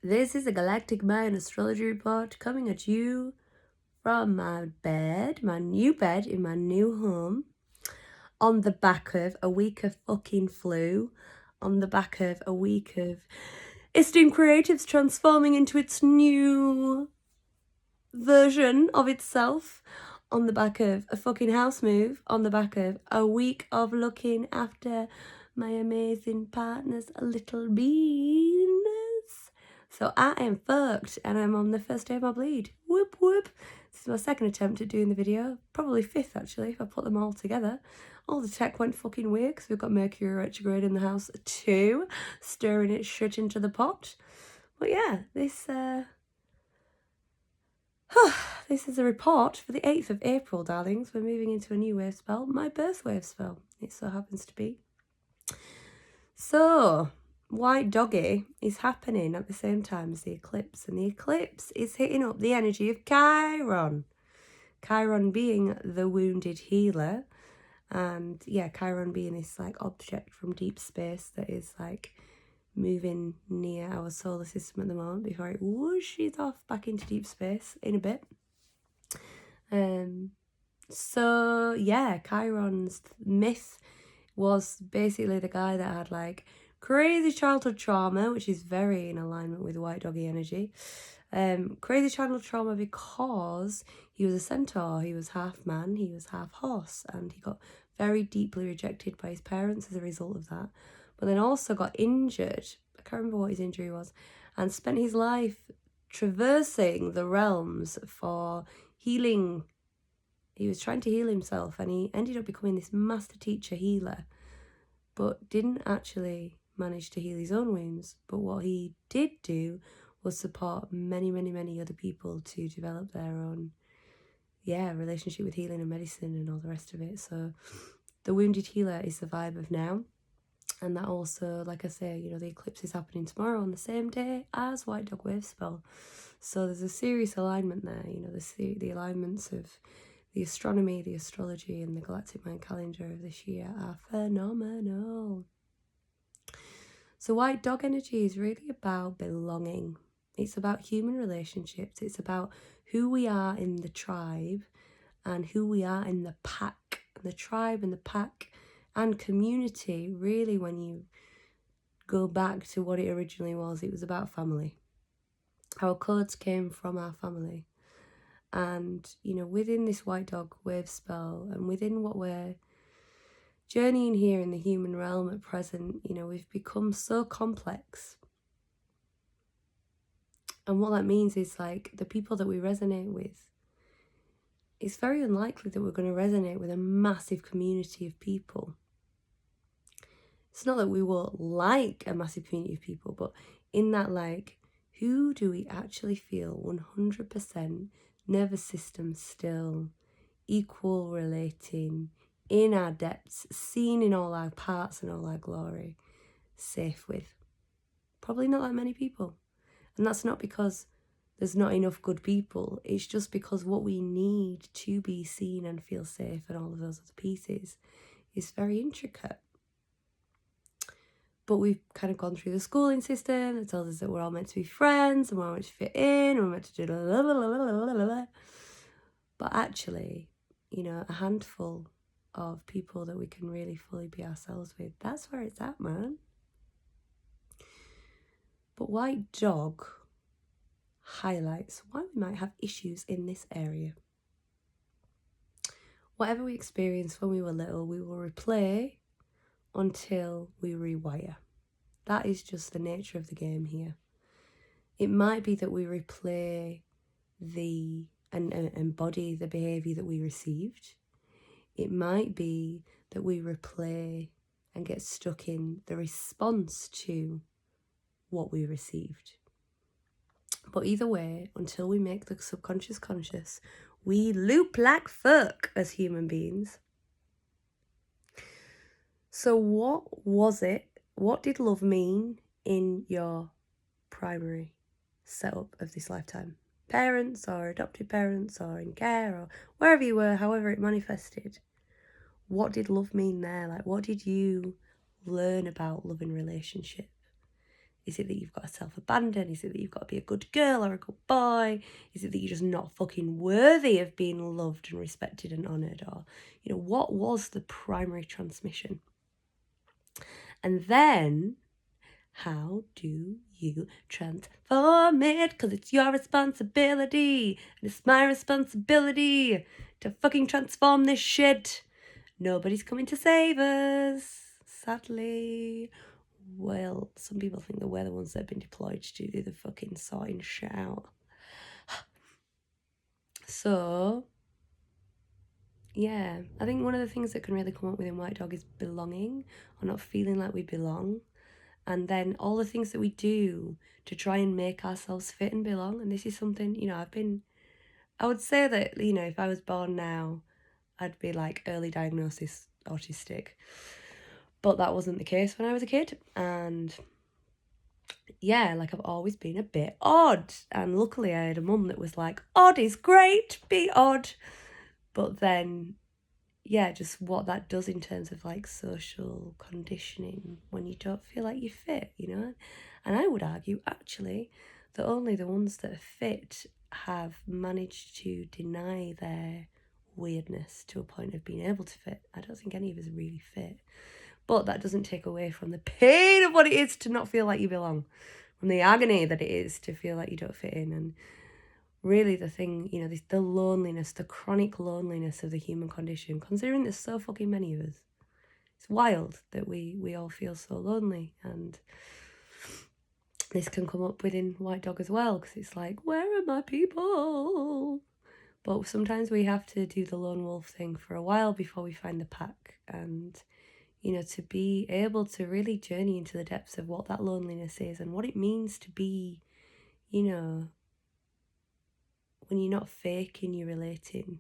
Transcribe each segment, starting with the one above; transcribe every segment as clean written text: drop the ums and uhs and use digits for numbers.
This is a Galactic Mayan astrology report coming at you from my bed, my new bed in my new home, on the back of a week of fucking flu, on the back of a week of esteemed creatives transforming into its new version of itself, on the back of a fucking house move, on the back of a week of looking after my amazing partner's little beans. So I am fucked and I'm on the first day of my bleed. Whoop whoop. This is my second attempt at doing the video. Probably fifth actually if I put them all together. All the tech went fucking weird because we've got Mercury retrograde in the house too, stirring its shit into the pot. But yeah, this is a report for the 8th of April, darlings. We're moving into a new Wavespell, my birth Wavespell, it so happens to be. So, White Doggy is happening at the same time as the eclipse, and the eclipse is hitting up the energy of Chiron. Chiron being the wounded healer, and yeah, Chiron being this like object from deep space that is like moving near our solar system at the moment before it whooshes off back into deep space in a bit. So yeah, Chiron's myth was basically the guy that had like crazy childhood trauma, which is very in alignment with White Doggy energy. Crazy childhood trauma because he was a centaur, he was half man, he was half horse, and he got very deeply rejected by his parents as a result of that. But then also got injured, I can't remember what his injury was, and spent his life traversing the realms for healing. He was trying to heal himself and he ended up becoming this master teacher healer, but didn't actually manage to heal his own wounds. But what he did do was support many, many, many other people to develop their own, relationship with healing and medicine and all the rest of it. So the wounded healer is the vibe of now. And that also, like I say, the eclipse is happening tomorrow on the same day as White Dog Wavespell. So there's a serious alignment there, the alignments of the astronomy, the astrology, and the Galactic Mayan calendar of this year are phenomenal. So White Dog energy is really about belonging. It's about human relationships. It's about who we are in the tribe and who we are in the pack. The tribe and the pack and community, really, when you go back to what it originally was, it was about family. Our codes came from our family. And, within this White Dog Wavespell and within what we're journeying here in the human realm at present, we've become so complex. And what that means is like the people that we resonate with, it's very unlikely that we're going to resonate with a massive community of people. It's not that we will like a massive community of people, but in that, like, who do we actually feel 100% nervous system still, equal relating, in our depths, seen in all our parts and all our glory, safe with? Probably not that many people. And that's not because there's not enough good people. It's just because what we need to be seen and feel safe and all of those other pieces is very intricate. But we've kind of gone through the schooling system that tells us that we're all meant to be friends and we're all meant to fit in and we're meant to do blah, blah, blah, blah, blah, blah. But actually, a handful of people that we can really fully be ourselves with, that's where it's at, man. But White Dog highlights why we might have issues in this area. Whatever we experienced when we were little, we will replay until we rewire. That is just the nature of the game here. It might be that we replay and embody the behaviour that we received. It might be that we replay and get stuck in the response to what we received. But either way, until we make the subconscious conscious, we loop like fuck as human beings. So what was it? What did love mean in your primary setup of this lifetime? Parents or adopted parents or in care or wherever you were, however it manifested. What did love mean there? Like, what did you learn about love and relationship? Is it that you've got to self-abandon? Is it that you've got to be a good girl or a good boy? Is it that you're just not fucking worthy of being loved and respected and honoured? Or, you know, what was the primary transmission? And then, how do you transform it? Because it's your responsibility. And it's my responsibility to fucking transform this shit. Nobody's coming to save us, sadly. Well, some people think that we're the ones that have been deployed to do the fucking sorting shit out. So, yeah, I think one of the things that can really come up within White Dog is belonging, or not feeling like we belong. And then all the things that we do to try and make ourselves fit and belong. And this is something, you know, I would say that, you know, if I was born now, I'd be like early diagnosis autistic. But that wasn't the case when I was a kid. And yeah, like I've always been a bit odd. And luckily I had a mum that was like, odd is great, be odd. But then, yeah, just what that does in terms of like social conditioning when you don't feel like you fit, you know? And I would argue actually that only the ones that are fit have managed to deny their weirdness to a point of being able to fit. I don't think any of us are really fit. But that doesn't take away from the pain of what it is to not feel like you belong, from the agony that it is to feel like you don't fit in. And really the thing, you know, the loneliness, the chronic loneliness of the human condition, considering there's so fucking many of us. It's wild that we all feel so lonely. And this can come up within White Dog as well, because it's like, where are my people? But sometimes we have to do the lone wolf thing for a while before we find the pack. And, you know, to be able to really journey into the depths of what that loneliness is and what it means to be, you know, when you're not faking, you're relating,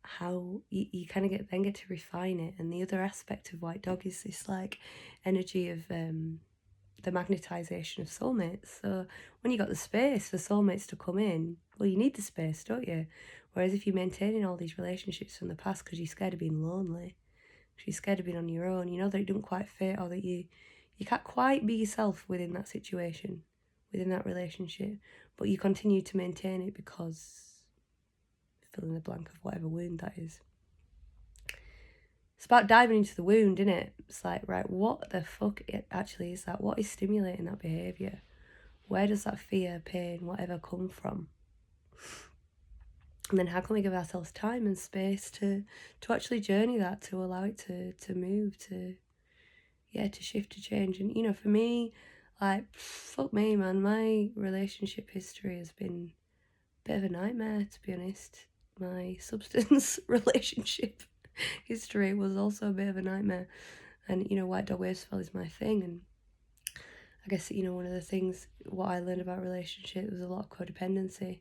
how you kind of get to refine it. And the other aspect of White Dog is this like energy of the magnetization of soulmates. So when you got the space for soulmates to come in, well, you need the space, don't you? Whereas if you're maintaining all these relationships from the past because you're scared of being lonely, because you're scared of being on your own, you know that it doesn't quite fit, or that you can't quite be yourself within that situation, within that relationship, but you continue to maintain it because fill in the blank of whatever wound that is. It's about diving into the wound, isn't it? It's like, right, what the fuck it actually is that? What is stimulating that behaviour? Where does that fear, pain, whatever come from? And then how can we give ourselves time and space to actually journey that, to allow it to move, to shift, to change. And, you know, for me, like, fuck me, man, my relationship history has been a bit of a nightmare, to be honest. My substance relationship history was also a bit of a nightmare. And, you know, White Dog Wavespell is my thing. And I guess, you know, one of the things, what I learned about relationship was a lot of codependency.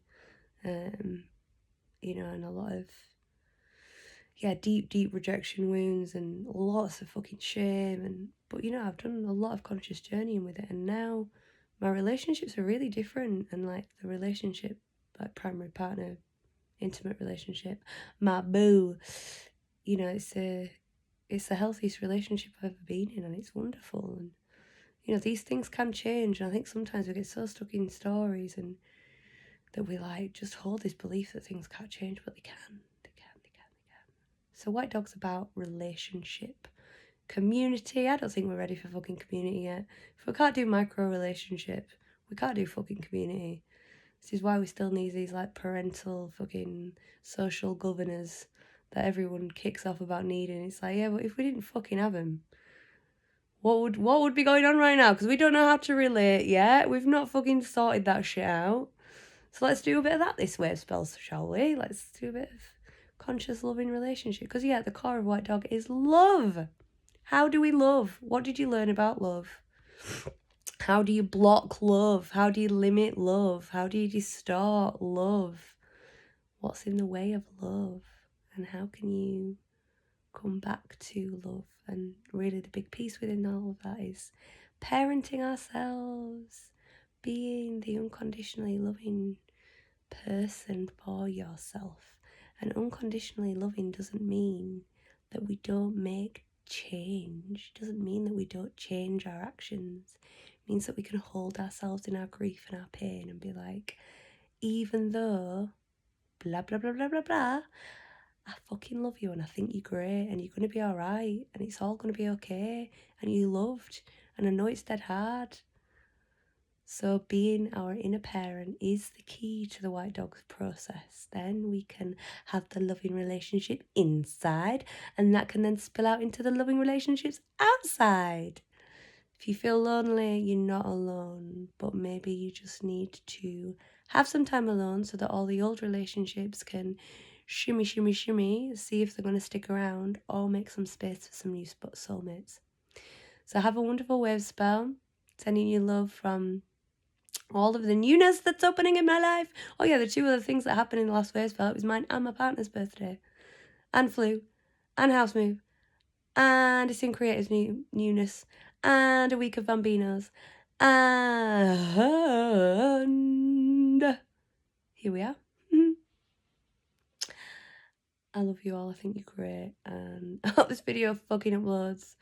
You know, and a lot of, deep rejection wounds and lots of fucking shame. But, you know, I've done a lot of conscious journeying with it. And now my relationships are really different. And, like, the relationship, like, primary partner, intimate relationship, my boo, you know, it's the healthiest relationship I've ever been in, and it's wonderful. And, you know, these things can change, and I think sometimes we get so stuck in stories and that we like just hold this belief that things can't change, but they can. So White Dog's about relationship, community. I don't think we're ready for fucking community yet. If we can't do micro relationship, we can't do fucking community. This is why we still need these like parental fucking social governors that everyone kicks off about needing. It's like, yeah, but if we didn't fucking have them, what would be going on right now? Because we don't know how to relate yet. We've not fucking sorted that shit out. So let's do a bit of that this Wavespell, shall we? Let's do a bit of conscious loving relationship. Because, yeah, the core of White Dog is love. How do we love? What did you learn about love? How do you block love? How do you limit love? How do you distort love? What's in the way of love? And how can you come back to love? And really the big piece within all of that is parenting ourselves, being the unconditionally loving person for yourself. And unconditionally loving doesn't mean that we don't make change doesn't mean that we don't change our actions. It means that we can hold ourselves in our grief and our pain and be like, even though blah, blah, blah, blah, blah, blah, I fucking love you and I think you're great and you're going to be all right and it's all going to be okay and you're loved and I know it's dead hard. So being our inner parent is the key to the white dog process. Then we can have the loving relationship inside and that can then spill out into the loving relationships outside. If you feel lonely, you're not alone, but maybe you just need to have some time alone so that all the old relationships can shimmy, shimmy, shimmy, see if they're going to stick around or make some space for some new soulmates. So have a wonderful Wavespell, sending you love from all of the newness that's opening in my life. Oh yeah, the 2 other things that happened in the last Wavespell, it was mine and my partner's birthday, and flu, and house move, and it's in creative newness, and a week of Bambinos, and here we are. I love you all, I think you're great, and I hope this video fucking uploads.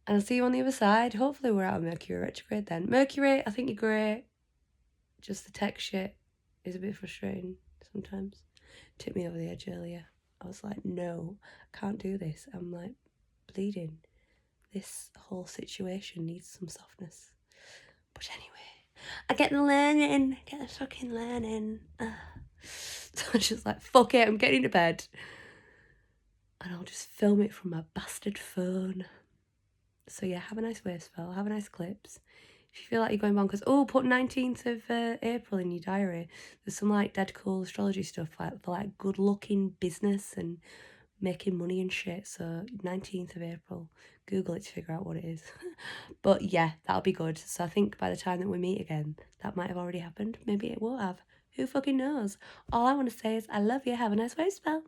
And I'll see you on the other side. Hopefully we're out of Mercury retrograde then. Mercury, I think you're great. Just the tech shit is a bit frustrating sometimes. Took me over the edge earlier. I was like, no, I can't do this. I'm like bleeding. This whole situation needs some softness. But anyway, I get the learning. Get the fucking learning. So I was just like, fuck it, I'm getting to bed. And I'll just film it from my bastard phone. So yeah, have a nice Wavespell, have a nice clips. If you feel like you're going bonkers, put 19th of April in your diary. There's some like dead cool astrology stuff like for like good looking business and making money and shit. So 19th of April, Google it to figure out what it is. But yeah, that'll be good. So I think by the time that we meet again, that might have already happened. Maybe it will have. Who fucking knows? All I want to say is I love you. Have a nice Wavespell.